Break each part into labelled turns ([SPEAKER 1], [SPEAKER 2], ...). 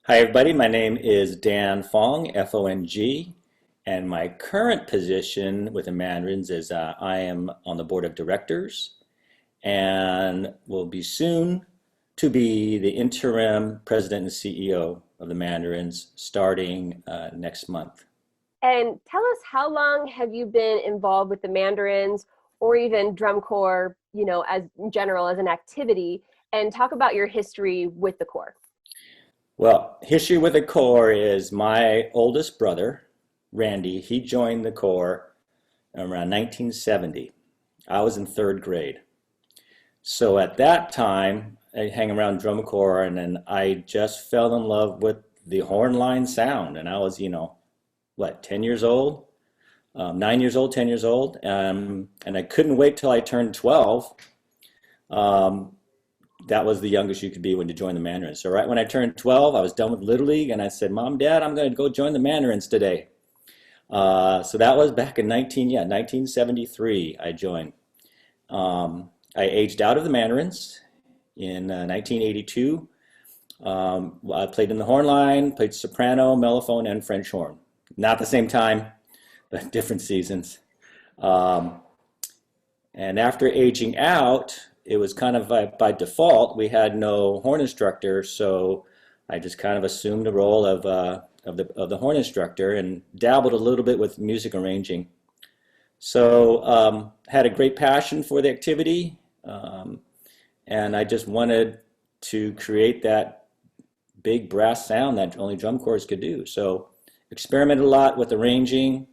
[SPEAKER 1] Hi, everybody. My name is Dan Fong, Fong, and my current position with the Mandarins is I am on the board of directors and will be soon to be the interim president and CEO of the Mandarins starting next month.
[SPEAKER 2] And tell us, how long have you been involved with the Mandarins or even drum corps, as in general as an activity, and talk about your history with the corps.
[SPEAKER 1] Well, history with the Corps is my oldest brother, Randy. He joined the Corps around 1970. I was in third grade. So at that time, I hang around drum corps, and then I just fell in love with the horn line sound. And I was, 10 years old, 9 years old, 10 years old. And I couldn't wait till I turned 12. Um, that was the youngest you could be when you joined the Mandarins. So right when I turned 12, I was done with Little League, and I said, Mom, Dad, I'm going to go join the Mandarins today. So that was back in 1973, I joined. I aged out of the Mandarins in 1982. I played in the horn line, played soprano, mellophone, and French horn. Not the same time, but different seasons. Um, and after aging out, it was kind of by default. We had no horn instructor, so I just kind of assumed the role of the horn instructor and dabbled a little bit with music arranging. So had a great passion for the activity, and I just wanted to create that big brass sound that only drum corps could do. So experimented a lot with arranging.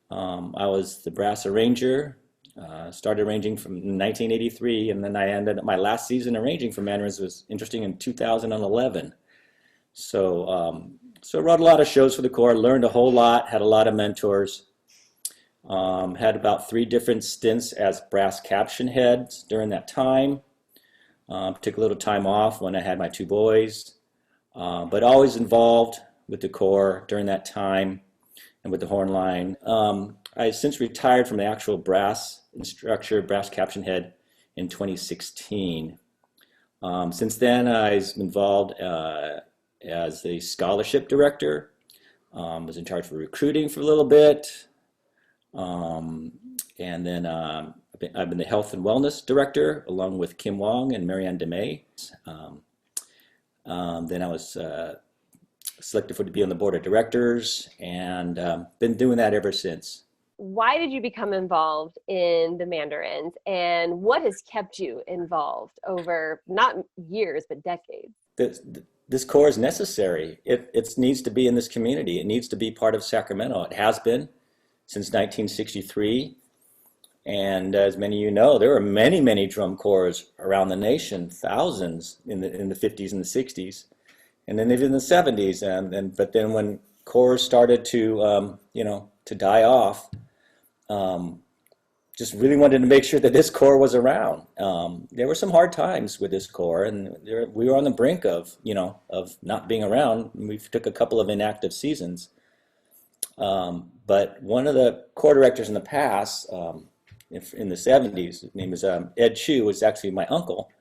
[SPEAKER 1] I was the brass arranger. Started arranging from 1983, and then I ended up my last season arranging for Mandarins was interesting in 2011. So wrote a lot of shows for the corps, learned a whole lot, had a lot of mentors. Had about 3 different stints as brass caption heads during that time. Took a little time off when I had my 2 boys, but always involved with the corps during that time and with the horn line. I since retired from the actual brass instructor, brass caption head in 2016. Since then, I've been involved as the scholarship director. Was in charge of recruiting for a little bit. Um, and then I've been the health and wellness director along with Kim Wong and Marianne DeMay. Um, then I was selected to be on the board of directors and been doing that ever since.
[SPEAKER 2] Why did you become involved in the Mandarins, and what has kept you involved over not years but decades?
[SPEAKER 1] This, this corps is necessary. It needs to be in this community. It needs to be part of Sacramento. It has been since 1963. And as many of you know, there were many, many drum corps around the nation, thousands in the 50s and the 60s, and then even in the 70s. But then when corps started to die off, um, just really wanted to make sure that this corps was around. There were some hard times with this corps, and we were on the brink of not being around. We took a couple of inactive seasons. But one of the corps directors in the past, in the 70s, his name is Ed Chu, was actually my uncle.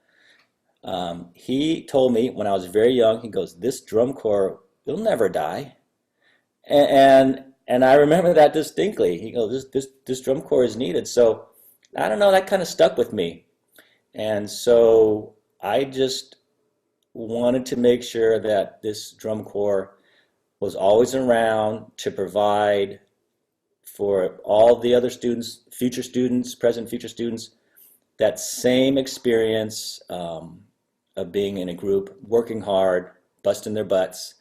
[SPEAKER 1] He told me when I was very young, he goes, "This drum corps, it'll never die." And I remember that distinctly. He goes, "This drum corps is needed." So I don't know, that kind of stuck with me. And so I just wanted to make sure that this drum corps was always around to provide for all the other students, future students, present future students, that same experience of being in a group, working hard, busting their butts,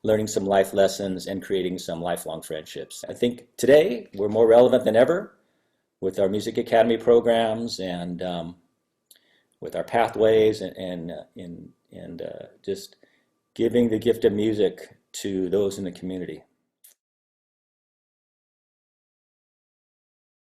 [SPEAKER 1] learning some life lessons, and creating some lifelong friendships. I think today we're more relevant than ever with our Music Academy programs and with our pathways and just giving the gift of music to those in the community.